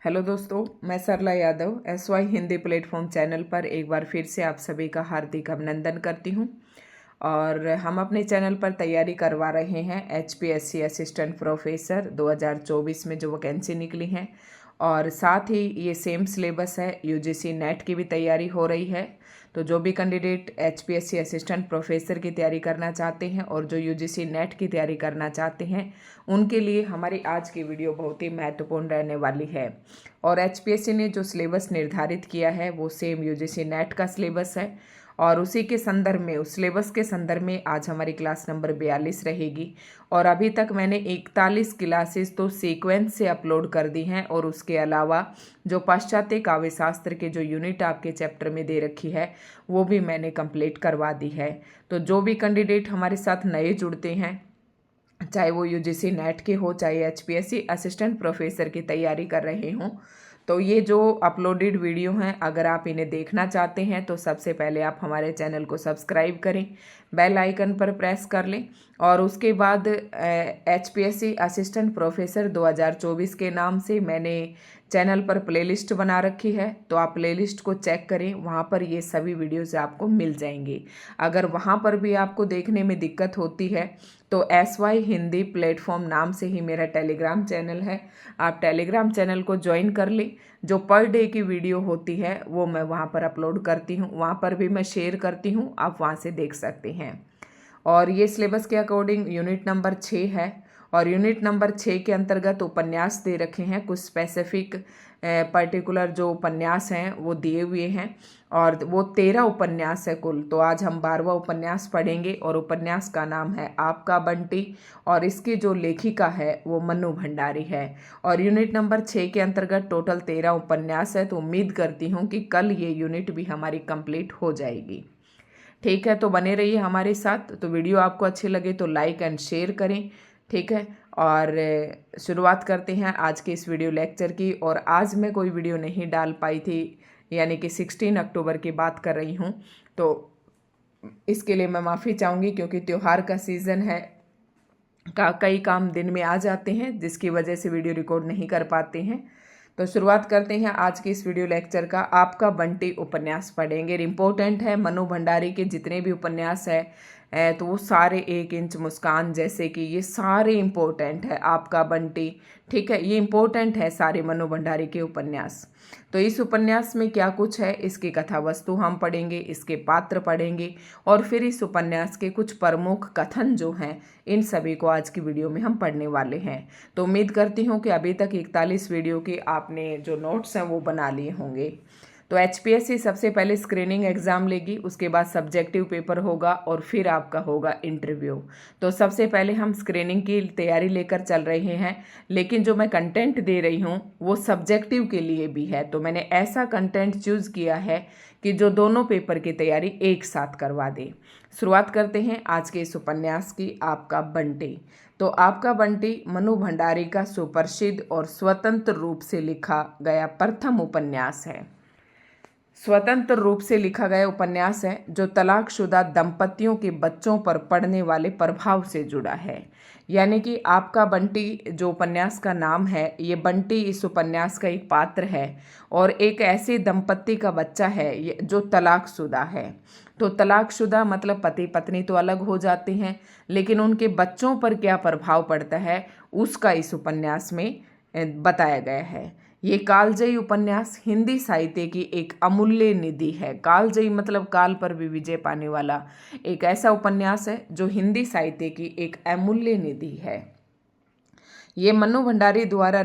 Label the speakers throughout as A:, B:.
A: Hello दोस्तों, मैं Sarla Yadav SY Hindi platform channel पर एक बार फिर से आप सभी का हार्दिक अभिनंदन करती हूं। और हम अपने चैनल पर तैयारी करवा रहे हैं HPSC असिस्टेंट प्रोफेसर 2024 में जो वैकेंसी निकली हैं। और साथ ही ये सेम सिलेबस है, UGC नेट की भी तैयारी हो रही है। तो जो भी कैंडिडेट HPSC असिस्टेंट प्रोफेसर की तैयारी करना चाहते हैं और जो UGC नेट की तैयारी करना चाहते हैं, उनके लिए हमारी आज की वीडियो बहुत ही महत्वपूर्ण रहने वाली है। और HPSC ने जो सिलेबस निर्धारित किया है वो सेम UGC नेट का सिलेबस है। और उसी के संदर्भ में, उस सिलेबस के संदर्भ में आज हमारी क्लास नंबर 42 रहेगी। और अभी तक मैंने 41 क्लासेस तो सीक्वेंस से अपलोड कर दी हैं, और उसके अलावा जो पाश्चात्य काव्य शास्त्र के जो यूनिट आपके चैप्टर में दे रखी है वो भी मैंने कंप्लीट करवा दी है। तो जो भी कैंडिडेट हमारे साथ नए जुड़ते हैं, चाहे वो UGC नेट के हो, चाहे HPSC असिस्टेंट प्रोफेसर की तैयारी कर रहे हों, तो ये जो अपलोडेड वीडियो हैं, अगर आप इन्हें देखना चाहते हैं तो सबसे पहले आप हमारे चैनल को सब्सक्राइब करें, बेल आइकन पर प्रेस कर लें। और उसके बाद HPSC असिस्टेंट प्रोफेसर 2024 के नाम से मैंने चैनल पर प्लेलिस्ट बना रखी है, तो आप प्लेलिस्ट को चेक करें, वहाँ पर ये सभी वीडियोज़ आपको मिल जाएंगे। अगर वहाँ पर भी आपको देखने में दिक्कत होती है तो SY हिंदी प्लेटफॉर्म नाम से ही मेरा टेलीग्राम चैनल है, आप टेलीग्राम चैनल को ज्वाइन कर लें। जो पर डे की वीडियो होती है वो मैं वहाँ पर अपलोड करती हूँ, वहाँ पर भी मैं शेयर करती हूँ, आप वहाँ से देख सकते हैं। और ये सिलेबस के अकॉर्डिंग यूनिट नंबर 6 है, और यूनिट नंबर 6 के अंतर्गत उपन्यास दे रखे हैं, कुछ स्पेसिफिक पर्टिकुलर जो उपन्यास हैं वो दिए हुए हैं, और वो 13 उपन्यास है कुल। तो आज हम 12वां उपन्यास पढ़ेंगे, और उपन्यास का नाम है आपका बंटी, और इसकी जो लेखिका है वो मनु भंडारी है। और यूनिट नंबर 6 के अंतर्गत टोटल 13 उपन्यास है, तो उम्मीद करती हूँ कि कल ये यूनिट भी हमारी कंप्लीट हो जाएगी। ठीक है, तो बने रहिए हमारे साथ। तो वीडियो आपको अच्छी लगे तो लाइक एंड शेयर करें, ठीक है। और शुरुआत करते हैं आज के इस वीडियो लेक्चर की। और आज मैं कोई वीडियो नहीं डाल पाई थी, यानी कि 16 अक्टूबर की बात कर रही हूँ, तो इसके लिए मैं माफ़ी चाहूँगी, क्योंकि त्यौहार का सीज़न है, कई काम दिन में आ जाते हैं, जिसकी वजह से वीडियो रिकॉर्ड नहीं कर पाते हैं। तो शुरुआत करते हैं आज के इस वीडियो लेक्चर का। आपका बंटी उपन्यास पढ़ेंगे, इम्पोर्टेंट है। मनु भंडारी के जितने भी उपन्यास है तो वो सारे, 1 इंच मुस्कान जैसे कि, ये सारे इम्पोर्टेंट है। आपका बंटी, ठीक है, ये इम्पोर्टेंट है सारे मनु भंडारी के उपन्यास। तो इस उपन्यास में क्या कुछ है, इसकी कथा वस्तु हम पढ़ेंगे, इसके पात्र पढ़ेंगे, और फिर इस उपन्यास के कुछ प्रमुख कथन जो हैं, इन सभी को आज की वीडियो में हम पढ़ने वाले हैं। तो उम्मीद करती हूँ कि अभी तक 41 वीडियो के आपने जो नोट्स हैं वो बना लिए होंगे। तो HPSC सबसे पहले स्क्रीनिंग एग्ज़ाम लेगी, उसके बाद सब्जेक्टिव पेपर होगा, और फिर आपका होगा इंटरव्यू। तो सबसे पहले हम स्क्रीनिंग की तैयारी लेकर चल रहे हैं, लेकिन जो मैं कंटेंट दे रही हूँ वो सब्जेक्टिव के लिए भी है। तो मैंने ऐसा कंटेंट चूज़ किया है कि जो दोनों पेपर की तैयारी एक साथ करवा दे। शुरुआत करते हैं आज के इस उपन्यास की, आपका बंटी। तो आपका बंटी मनु भंडारी का सुप्रसिद्ध और स्वतंत्र रूप से लिखा गया प्रथम उपन्यास है। स्वतंत्र रूप से लिखा गया उपन्यास है जो तलाकशुदा दंपतियों के बच्चों पर पड़ने वाले प्रभाव से जुड़ा है। यानी कि आपका बंटी जो उपन्यास का नाम है, ये बंटी इस उपन्यास का एक पात्र है, और एक ऐसे दंपति का बच्चा है जो तलाकशुदा है। तो तलाकशुदा मतलब पति पत्नी तो अलग हो जाते हैं, लेकिन उनके बच्चों पर क्या प्रभाव पड़ता है उसका इस उपन्यास में बताया गया है। ये कालजयी उपन्यास हिंदी साहित्य की एक अमूल्य निधि है। कालजयी मतलब काल पर भी विजय पाने वाला एक ऐसा उपन्यास है जो हिंदी साहित्य की एक अमूल्य निधि है। ये मनु भंडारी द्वारा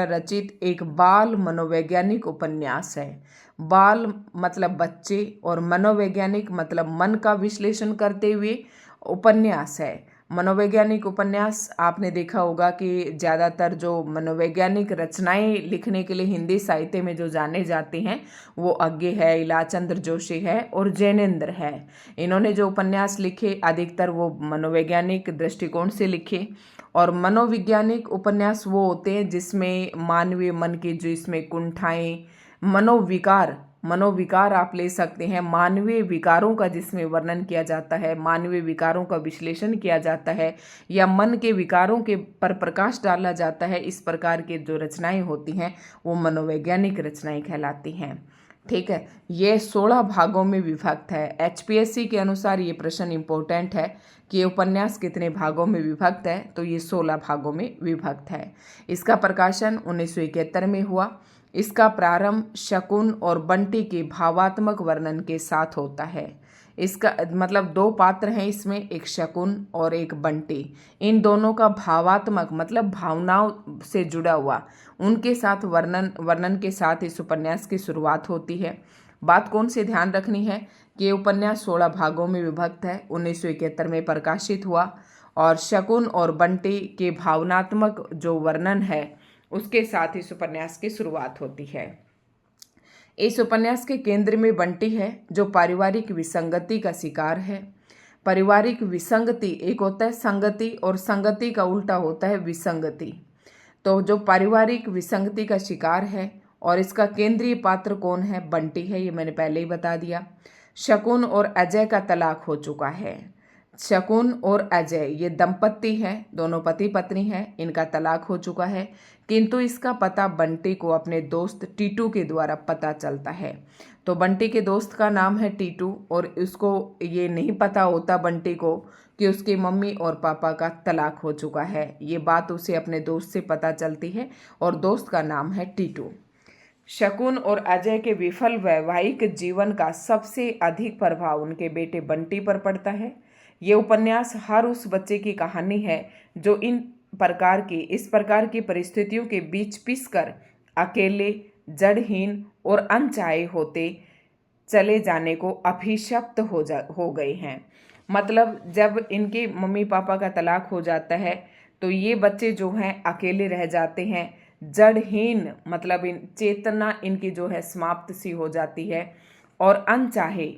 A: रचित एक बाल मनोवैज्ञानिक उपन्यास है। बाल मतलब बच्चे, और मनोवैज्ञानिक मतलब मन का विश्लेषण करते हुए उपन्यास है। मनोवैज्ञानिक उपन्यास आपने देखा होगा कि ज़्यादातर जो मनोवैज्ञानिक रचनाएं लिखने के लिए हिंदी साहित्य में जो जाने जाते हैं वो अज्ञे है, इलाचंद्र जोशी है, और जैनेन्द्र है। इन्होंने जो उपन्यास लिखे अधिकतर वो मनोवैज्ञानिक दृष्टिकोण से लिखे। और मनोवैज्ञानिक उपन्यास वो होते हैं जिसमें मानवीय मन की जो इसमें कुंठाएं, मनोविकार, मनोविकार आप ले सकते हैं, मानवीय विकारों का जिसमें वर्णन किया जाता है, मानवीय विकारों का विश्लेषण किया जाता है या मन के विकारों के पर प्रकाश डाला जाता है, इस प्रकार के जो रचनाएं होती हैं वो मनोवैज्ञानिक रचनाएं कहलाती हैं। ठीक है, ये 16 भागों में विभक्त है। एचपीएससी के अनुसार ये प्रश्न इंपॉर्टेंट है कि ये उपन्यास कितने भागों में विभक्त है, तो ये 16 भागों में विभक्त है। इसका प्रकाशन 1971 में हुआ। इसका प्रारंभ शकुन और बंटी के भावात्मक वर्णन के साथ होता है। इसका मतलब दो पात्र हैं इसमें, एक शकुन और एक बंटी। इन दोनों का भावात्मक मतलब भावनाओं से जुड़ा हुआ उनके साथ वर्णन के साथ इस उपन्यास की शुरुआत होती है। बात कौन सी ध्यान रखनी है कि ये उपन्यास 16 भागों में विभक्त है, 1971 में प्रकाशित हुआ और शकुन और बंटी के भावनात्मक जो वर्णन है उसके साथ इस उपन्यास की शुरुआत होती है। इस उपन्यास के केंद्र में बंटी है जो पारिवारिक विसंगति का शिकार है। पारिवारिक विसंगति, एक होता है संगति और संगति का उल्टा होता है विसंगति। तो जो पारिवारिक विसंगति का शिकार है और इसका केंद्रीय पात्र कौन है, बंटी है, ये मैंने पहले ही बता दिया। शकुन और अजय का तलाक हो चुका है। शकुन और अजय ये दंपति हैं, दोनों पति पत्नी हैं, इनका तलाक हो चुका है, किंतु इसका पता बंटी को अपने दोस्त टीटू के द्वारा पता चलता है। तो बंटी के दोस्त का नाम है टीटू और उसको ये नहीं पता होता बंटी को कि उसकी मम्मी और पापा का तलाक हो चुका है। ये बात उसे अपने दोस्त से पता चलती है और दोस्त का नाम है टीटू। शकुन और अजय के विफल वैवाहिक जीवन का सबसे अधिक प्रभाव उनके बेटे बंटी पर पड़ता है। ये उपन्यास हर उस बच्चे की कहानी है जो इस प्रकार की परिस्थितियों के बीच पिसकर अकेले, जड़हीन और अनचाहे होते चले जाने को अभिशप्त हो गए हैं। मतलब जब इनके मम्मी पापा का तलाक हो जाता है तो ये बच्चे जो हैं अकेले रह जाते हैं, जड़हीन मतलब चेतना इनकी जो है समाप्त सी हो जाती है और अनचाहे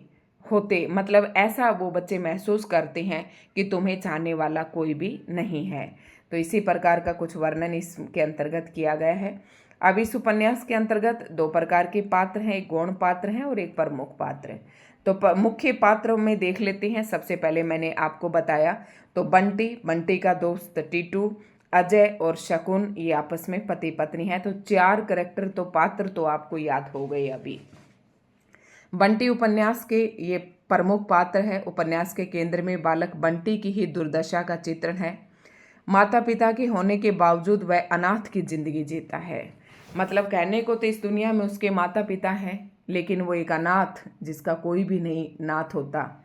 A: होते मतलब ऐसा वो बच्चे महसूस करते हैं कि तुम्हें चाहने वाला कोई भी नहीं है। तो इसी प्रकार का कुछ वर्णन इसके अंतर्गत किया गया है। अब इस उपन्यास के अंतर्गत दो प्रकार के पात्र हैं, एक गौण पात्र हैं और एक प्रमुख पात्र है। तो मुख्य पात्रों में देख लेते हैं। सबसे पहले मैंने आपको बताया तो बंटी का दोस्त टीटू, अजय और शकुन ये आपस में पति पत्नी है। तो 4 कैरेक्टर तो पात्र तो आपको याद हो गए अभी। बंटी उपन्यास के ये प्रमुख पात्र है। उपन्यास के केंद्र में बालक बंटी की ही दुर्दशा का चित्रण है। माता पिता के होने के बावजूद वह अनाथ की जिंदगी जीता है। मतलब कहने को तो इस दुनिया में उसके माता पिता हैं, लेकिन वो एक अनाथ जिसका कोई भी नहीं नाथ होता,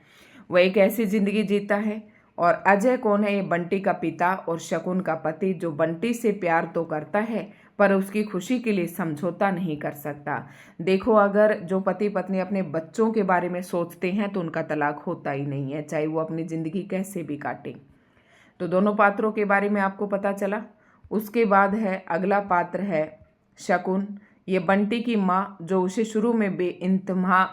A: वह एक ऐसी जिंदगी जीता है। और अजय कौन है, ये बंटी का पिता और शकुन का पति, जो बंटी से प्यार तो करता है पर उसकी खुशी के लिए समझौता नहीं कर सकता। देखो, अगर जो पति पत्नी अपने बच्चों के बारे में सोचते हैं तो उनका तलाक होता ही नहीं है, चाहे वो अपनी जिंदगी कैसे भी काटे। तो दोनों पात्रों के बारे में आपको पता चला। उसके बाद है अगला पात्र है शकुन। ये बंटी की माँ जो उसे शुरू में बेइंतहा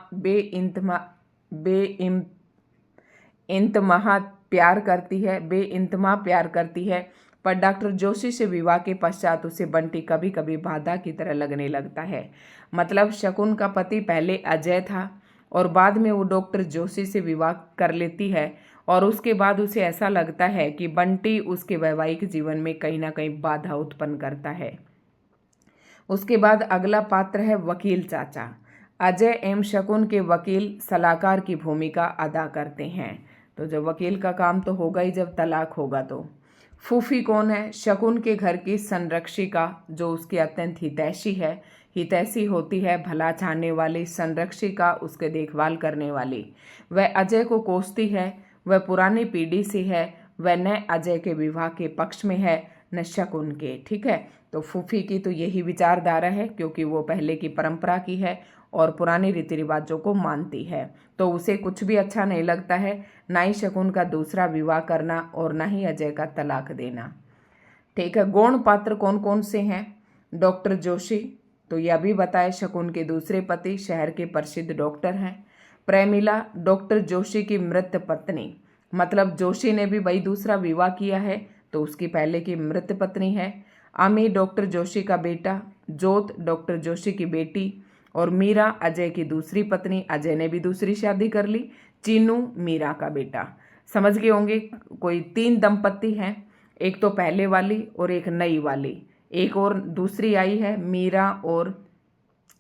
A: प्यार करती है, पर डॉक्टर जोशी से विवाह के पश्चात उसे बंटी कभी कभी बाधा की तरह लगने लगता है। मतलब शकुन का पति पहले अजय था और बाद में वो डॉक्टर जोशी से विवाह कर लेती है और उसके बाद उसे ऐसा लगता है कि बंटी उसके वैवाहिक जीवन में कहीं ना कहीं बाधा उत्पन्न करता है। उसके बाद अगला पात्र है वकील चाचा। अजय एवं शकुन के वकील सलाहकार की भूमिका अदा करते हैं। तो जब वकील का काम तो होगा ही जब तलाक होगा। तो फूफी कौन है, शकुन के घर की संरक्षिका जो उसकी अत्यंत हितैषी होती है, भला चाहने वाली संरक्षिका, उसके देखभाल करने वाली। वह अजय को कोसती है, वह पुरानी पीढ़ी से है, वह न अजय के विवाह के पक्ष में है न शकुन के। ठीक है, तो फूफी की तो यही विचारधारा है क्योंकि वो पहले की परंपरा की है और पुराने रीति रिवाजों को मानती है। तो उसे कुछ भी अच्छा नहीं लगता है, ना ही शकुन का दूसरा विवाह करना और ना ही अजय का तलाक देना। ठीक है, गौण पात्र कौन कौन से हैं? डॉक्टर जोशी, तो यह भी बताए शकुन के दूसरे पति शहर के प्रसिद्ध डॉक्टर हैं। प्रेमिला, डॉक्टर जोशी की मृत पत्नी, मतलब जोशी ने भी वही दूसरा विवाह किया है तो उसकी पहले की मृत पत्नी है। अमी, डॉक्टर जोशी का बेटा। जोत, डॉक्टर जोशी की बेटी। और मीरा अजय की दूसरी पत्नी, अजय ने भी दूसरी शादी कर ली। चीनू मीरा का बेटा। समझ गए होंगे, कोई 3 दंपत्ति हैं, एक तो पहले वाली और एक नई वाली, एक और दूसरी आई है मीरा, और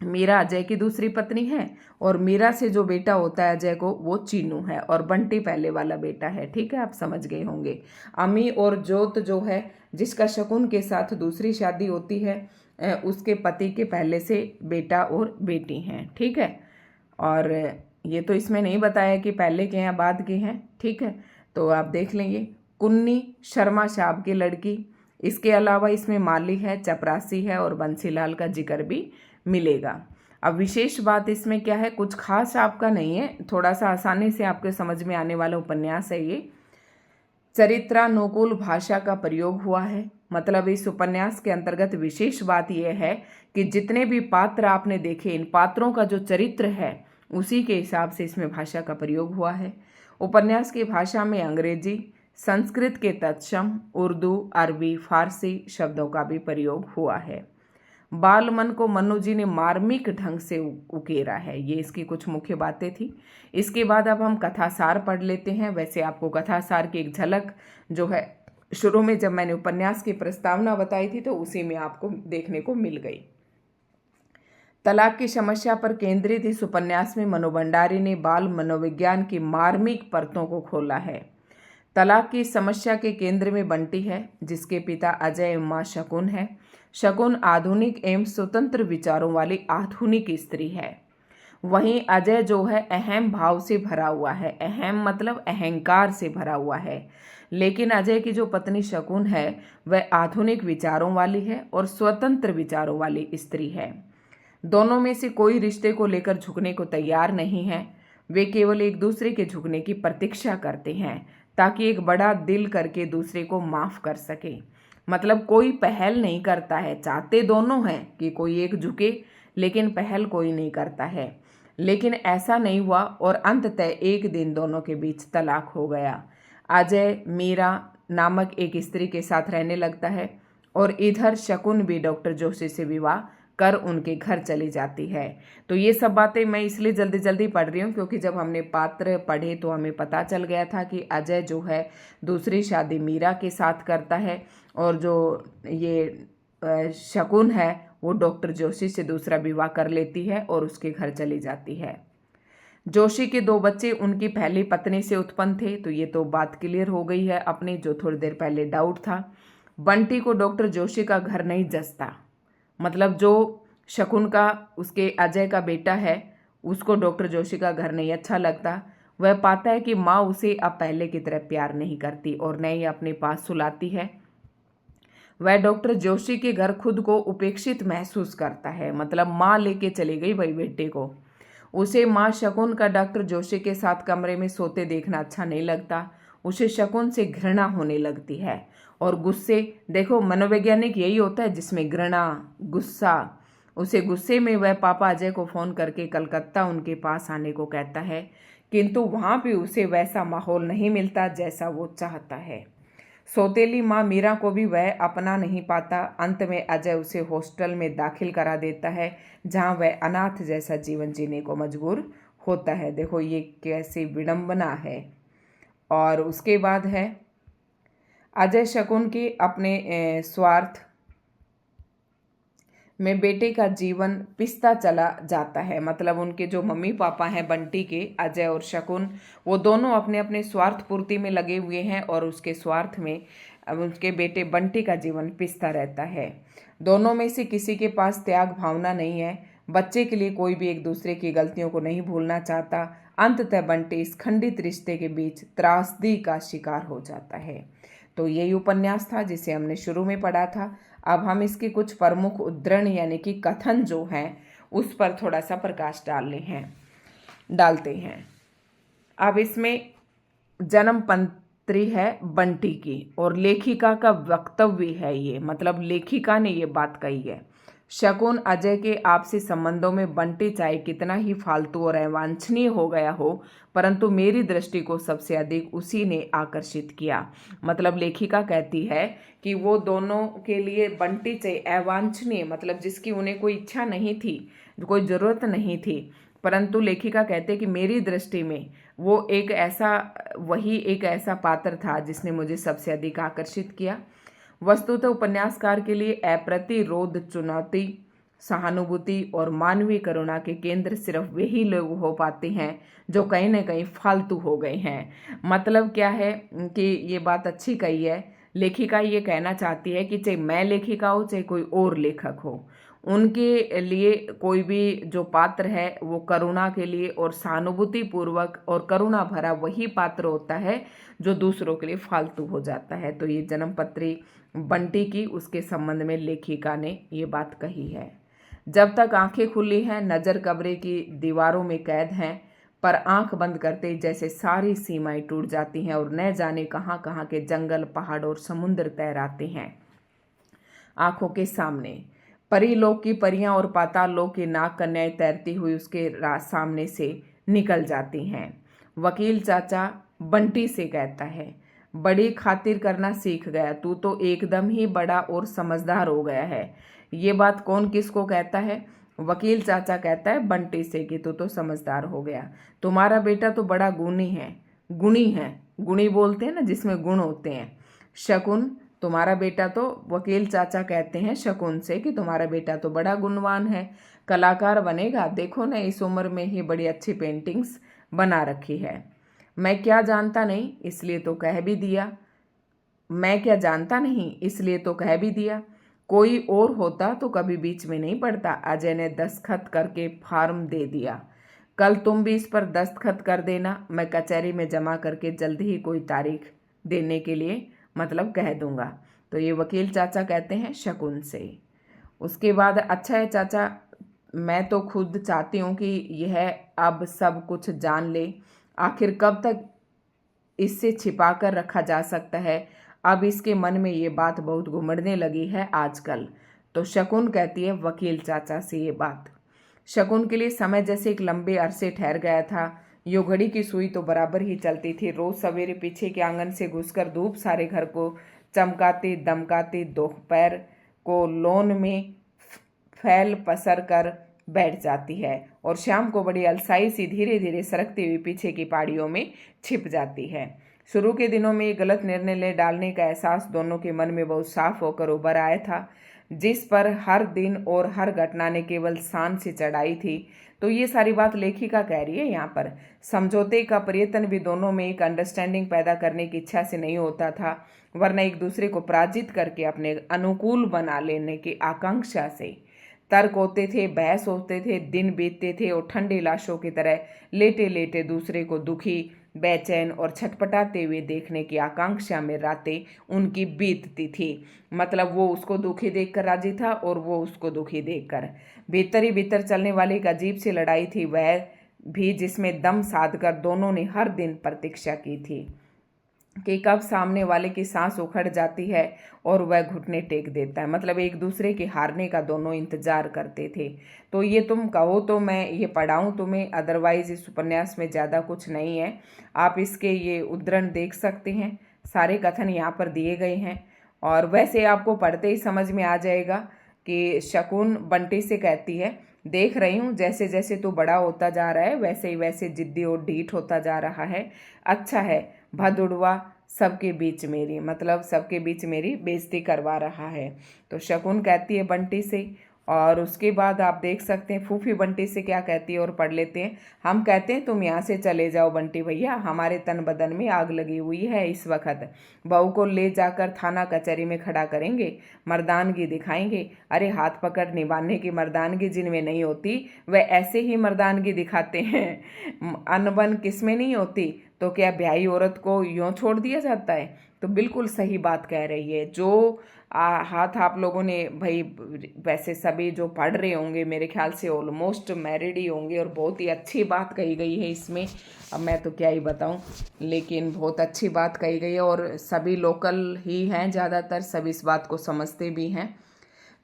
A: मीरा अजय की दूसरी पत्नी है, और मीरा से जो बेटा होता है अजय को वो चीनू है, और बंटी पहले वाला बेटा है। ठीक है, आप समझ गए होंगे। अमी और जोत जो है, जिसका शकुन के साथ दूसरी शादी होती है, उसके पति के पहले से बेटा और बेटी हैं। ठीक है, और ये तो इसमें नहीं बताया कि पहले के हैं बाद के हैं। ठीक है, तो आप देख लेंगे। कुन्नी शर्मा साहब की लड़की। इसके अलावा इसमें माली है, चपरासी है, और बंसीलाल का जिक्र भी मिलेगा। अब विशेष बात इसमें क्या है, कुछ खास आपका नहीं है, थोड़ा सा आसानी से आपके समझ में आने वाला उपन्यास है ये। चरित्रानुकूल भाषा का प्रयोग हुआ है, मतलब इस उपन्यास के अंतर्गत विशेष बात यह है कि जितने भी पात्र आपने देखे, इन पात्रों का जो चरित्र है उसी के हिसाब से इसमें भाषा का प्रयोग हुआ है। उपन्यास की भाषा में अंग्रेजी, संस्कृत के तत्सम, उर्दू, अरबी, फारसी शब्दों का भी प्रयोग हुआ है। बाल मन को मनु जी ने मार्मिक ढंग से उकेरा है। ये इसकी कुछ मुख्य बातें थी। इसके बाद अब हम कथासार पढ़ लेते हैं। वैसे आपको कथासार की एक झलक जो है शुरू में जब मैंने उपन्यास की प्रस्तावना बताई थी तो उसी में आपको देखने को मिल गई। तलाक की समस्या पर केंद्रित इस उपन्यास में मनु भंडारी ने बाल मनोविज्ञान की मार्मिक परतों को खोला है। तलाक की समस्या के केंद्र में बंटी है, जिसके पिता अजय एवं मां शकुन है। शकुन आधुनिक एवं स्वतंत्र विचारों वाली आधुनिक स्त्री है। वहीं अजय जो है अहम भाव से भरा हुआ है। अहम मतलब अहंकार से भरा हुआ है। लेकिन अजय की जो पत्नी शकुन है वह आधुनिक विचारों वाली है और स्वतंत्र विचारों वाली स्त्री है। दोनों में से कोई रिश्ते को लेकर झुकने को तैयार नहीं है। वे केवल एक दूसरे के झुकने की प्रतीक्षा करते हैं ताकि एक बड़ा दिल करके दूसरे को माफ कर सके। मतलब कोई पहल नहीं करता है। चाहते दोनों हैं कि कोई एक झुके, लेकिन पहल कोई नहीं करता है। लेकिन ऐसा नहीं हुआ और अंततः एक दिन दोनों के बीच तलाक हो गया। अजय मीरा नामक एक स्त्री के साथ रहने लगता है और इधर शकुन भी डॉक्टर जोशी से विवाह कर उनके घर चली जाती है। तो ये सब बातें मैं इसलिए जल्दी जल्दी पढ़ रही हूँ क्योंकि जब हमने पात्र पढ़े तो हमें पता चल गया था कि अजय जो है दूसरी शादी मीरा के साथ करता है और जो ये शकुन है वो डॉक्टर जोशी से दूसरा विवाह कर लेती है और उसके घर चली जाती है। जोशी के 2 बच्चे उनकी पहली पत्नी से उत्पन्न थे, तो ये तो बात क्लियर हो गई है अपनी, जो थोड़ी देर पहले डाउट था। बंटी को डॉक्टर जोशी का घर नहीं जचता। मतलब जो शकुन का उसके अजय का बेटा है उसको डॉक्टर जोशी का घर नहीं अच्छा लगता। वह पाता है कि माँ उसे अब पहले की तरह प्यार नहीं करती और न ही अपने पास सुलाती है। वह डॉक्टर जोशी के घर खुद को उपेक्षित महसूस करता है। मतलब माँ लेके चली गई भाई बेटे को। उसे माँ शकुन का डॉक्टर जोशी के साथ कमरे में सोते देखना अच्छा नहीं लगता। उसे शकुन से घृणा होने लगती है और गुस्से, देखो मनोवैज्ञानिक यही होता है जिसमें घृणा, गुस्सा। उसे गुस्से में वह पापा अजय को फ़ोन करके कलकत्ता उनके पास आने को कहता है, किंतु वहाँ भी उसे वैसा माहौल नहीं मिलता जैसा वो चाहता है। सौतेली माँ मीरा को भी वह अपना नहीं पाता। अंत में अजय उसे हॉस्टल में दाखिल करा देता है जहाँ वह अनाथ जैसा जीवन जीने को मजबूर होता है। देखो ये कैसी विडंबना है। और उसके बाद है अजय शकुन के अपने स्वार्थ में बेटे का जीवन पिसता चला जाता है। मतलब उनके जो मम्मी पापा हैं बंटी के, अजय और शकुन, वो दोनों अपने अपने स्वार्थ पूर्ति में लगे हुए हैं और उसके स्वार्थ में अब उसके बेटे बंटी का जीवन पिसता रहता है। दोनों में से किसी के पास त्याग भावना नहीं है। बच्चे के लिए कोई भी एक दूसरे की गलतियों को नहीं भूलना चाहता। अंततः बंटी इस खंडित रिश्ते के बीच त्रासदी का शिकार हो जाता है। तो यही उपन्यास था जिसे हमने शुरू में पढ़ा था। अब हम इसके कुछ प्रमुख उद्धरण यानी कि कथन जो हैं उस पर थोड़ा सा प्रकाश डालते हैं। अब इसमें जन्म पंत्री है बंटी की और लेखिका का वक्तव्य है ये, मतलब लेखिका ने ये बात कही है। शकुन अजय के आपसी संबंधों में बंटी चाहे कितना ही फालतू और अवांछनीय हो गया हो, परंतु मेरी दृष्टि को सबसे अधिक उसी ने आकर्षित किया। मतलब लेखिका कहती है कि वो दोनों के लिए बंटी चाहे अवांछनीय, मतलब जिसकी उन्हें कोई इच्छा नहीं थी, कोई जरूरत नहीं थी, परंतु लेखिका कहते कि मेरी दृष्टि में वो वही एक ऐसा पात्र था जिसने मुझे सबसे अधिक आकर्षित किया। वस्तुतः उपन्यासकार के लिए अप्रतिरोध चुनौती, सहानुभूति और मानवीय करुणा के केंद्र सिर्फ वही लोग हो पाते हैं जो कहीं ना कहीं फालतू हो गए हैं। मतलब क्या है कि ये बात अच्छी कही है। लेखिका ये कहना चाहती है कि चाहे मैं लेखिका हो चाहे कोई और लेखक हो, उनके लिए कोई भी जो पात्र है वो करुणा के लिए और सहानुभूति पूर्वक और करुणा भरा वही पात्र होता है जो दूसरों के लिए फालतू हो जाता है। तो ये जन्मपत्री बंटी की, उसके संबंध में लेखिका ने ये बात कही है। जब तक आंखें खुली हैं, नजर कमरे की दीवारों में कैद हैं, पर आंख बंद करते जैसे सारी सीमाएं टूट जाती हैं और न जाने कहाँ कहाँ के जंगल, पहाड़ और समुद्र तैराते हैं आंखों के सामने। परी लोक की परियां और पाताल लोक की नाग कन्याएं तैरती हुई उसके सामने से निकल जाती हैं। वकील चाचा बंटी से कहता है, बड़ी खातिर करना सीख गया, तू तो एकदम ही बड़ा और समझदार हो गया है। ये बात कौन किसको कहता है? वकील चाचा कहता है बंटी से कि तू तो समझदार हो गया, तुम्हारा बेटा तो बड़ा गुणी है। गुणी बोलते हैं ना, जिसमें गुण होते हैं। शकुन, तुम्हारा बेटा तो, वकील चाचा कहते हैं शकुन से कि तुम्हारा बेटा तो बड़ा गुणवान है, कलाकार बनेगा, देखो ना इस उम्र में ही बड़ी अच्छी पेंटिंग्स बना रखी है। मैं क्या जानता नहीं इसलिए तो कह भी दिया। मैं क्या जानता नहीं इसलिए तो कह भी दिया। कोई और होता तो कभी बीच में नहीं पड़ता। अजय ने दस्तखत करके फॉर्म दे दिया। कल तुम भी इस पर दस्तखत कर देना, मैं कचहरी में जमा करके जल्द ही कोई तारीख देने के लिए मतलब कह दूंगा। तो ये वकील चाचा कहते हैं शकुन से। उसके बाद, अच्छा है चाचा, मैं तो खुद चाहती हूँ कि यह अब सब कुछ जान ले। आखिर कब तक इससे छिपा कर रखा जा सकता है? अब इसके मन में ये बात बहुत घुमड़ने लगी है आजकल। तो शकुन कहती है वकील चाचा से ये बात। शकुन के लिए समय जैसे एक लंबे अरसे ठहर गया था। यो घड़ी की सुई तो बराबर ही चलती थी। रोज सवेरे पीछे के आंगन से घुसकर धूप सारे घर को चमकाती दमकाती दोपहर को लॉन में फैल पसर कर बैठ जाती है और शाम को बड़ी अलसाई सी धीरे धीरे सरकती हुई पीछे की पहाड़ियों में छिप जाती है। शुरू के दिनों में ये गलत निर्णय ले डालने का एहसास दोनों के मन में बहुत साफ होकर उभर आया था, जिस पर हर दिन और हर घटना ने केवल शान से चढ़ाई थी। तो ये सारी बात लेखिका कह रही है यहाँ पर। समझौते का प्रयत्न भी दोनों में एक अंडरस्टैंडिंग पैदा करने की इच्छा से नहीं होता था, वरना एक दूसरे को पराजित करके अपने अनुकूल बना लेने की आकांक्षा से। तर्क होते थे, बहस होते थे, दिन बीतते थे और ठंडी लाशों की तरह लेटे लेटे दूसरे को दुखी, बेचैन और छटपटाते हुए देखने की आकांक्षा में रातें उनकी बीतती थी। मतलब वो उसको दुखी देखकर राजी था और वो उसको दुखी देखकर। भीतर ही भीतर चलने वाली एक अजीब सी लड़ाई थी, वह भी जिसमें दम साधकर दोनों ने हर दिन प्रतीक्षा की थी कि कब सामने वाले की सांस उखड़ जाती है और वह घुटने टेक देता है। मतलब एक दूसरे के हारने का दोनों इंतजार करते थे। तो ये तुम कहो तो मैं ये पढ़ाऊँ तुम्हें, अदरवाइज इस उपन्यास में ज़्यादा कुछ नहीं है। आप इसके ये उद्धरण देख सकते हैं, सारे कथन यहाँ पर दिए गए हैं और वैसे आपको पढ़ते ही समझ में आ जाएगा कि शकुन बंटी से कहती है, देख रही हूँ जैसे जैसे तू बड़ा होता जा रहा है वैसे ही वैसे जिद्दी और ढीठ होता जा रहा है। अच्छा है, भदुड़वा सबके बीच मेरी, मतलब सबके बीच मेरी बेइज्जती करवा रहा है। तो शकुन कहती है बंटी से। और उसके बाद आप देख सकते हैं फूफी बंटी से क्या कहती है और पढ़ लेते हैं। हम कहते हैं तुम यहाँ से चले जाओ बंटी भैया, हमारे तन बदन में आग लगी हुई है इस वक्त। बहू को ले जाकर थाना कचहरी में खड़ा करेंगे, मर्दानगी दिखाएंगे। अरे हाथ पकड़ निभाने की मर्दानगी जिनमें नहीं होती वह ऐसे ही मर्दानगी दिखाते हैं। अनबन किसमें नहीं होती, तो क्या ब्याही औरत को यूं छोड़ दिया जाता है? तो बिल्कुल सही बात कह रही है। जो हाथ आप लोगों ने भाई, वैसे सभी जो पढ़ रहे होंगे मेरे ख्याल से ऑलमोस्ट मैरिड ही होंगे और बहुत ही अच्छी बात कही गई है इसमें। अब मैं तो क्या ही बताऊं, लेकिन बहुत अच्छी बात कही गई है और सभी लोकल ही हैं, ज़्यादातर सभी इस बात को समझते भी हैं।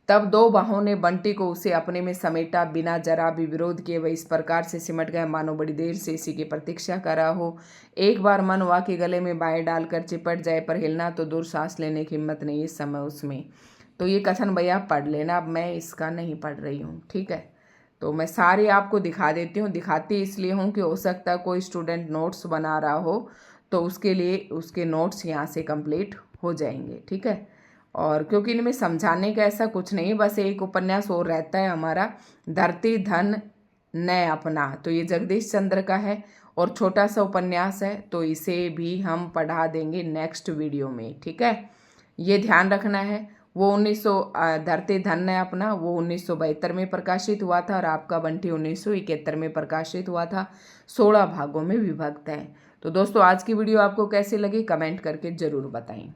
A: तब दो बाहों ने बंटी को उसे अपने में समेटा, बिना जरा भी विरोध किए वह इस प्रकार से सिमट गए मानो बड़ी देर से इसी की प्रतीक्षा कर रहा हो। एक बार मन हुआ कि गले में बाहें डालकर चिपट जाए, पर हिलना तो दूर, सांस लेने की हिम्मत नहीं इस समय उसमें। तो ये कथन भैया पढ़ लेना, अब मैं इसका नहीं पढ़ रही हूँ, ठीक है। तो मैं सारे आपको दिखा देती हूँ, दिखाती इसलिए हूँ कि हो सकता है कोई स्टूडेंट नोट्स बना रहा हो तो उसके लिए उसके नोट्स यहाँ से कंप्लीट हो जाएंगे, ठीक है। और क्योंकि इनमें समझाने का ऐसा कुछ नहीं, बस एक उपन्यास और रहता है हमारा, धरती धन न अपना, तो ये जगदीश चंद्र का है और छोटा सा उपन्यास है, तो इसे भी हम पढ़ा देंगे नेक्स्ट वीडियो में, ठीक है। ये ध्यान रखना है। वो 1900 धरती धन है अपना, वो 1972 में प्रकाशित हुआ था और आपका बंटी 1971 में प्रकाशित हुआ था। 16 भागों में विभक्त है। तो दोस्तों आज की वीडियो आपको कैसी लगी कमेंट करके ज़रूर बताएं।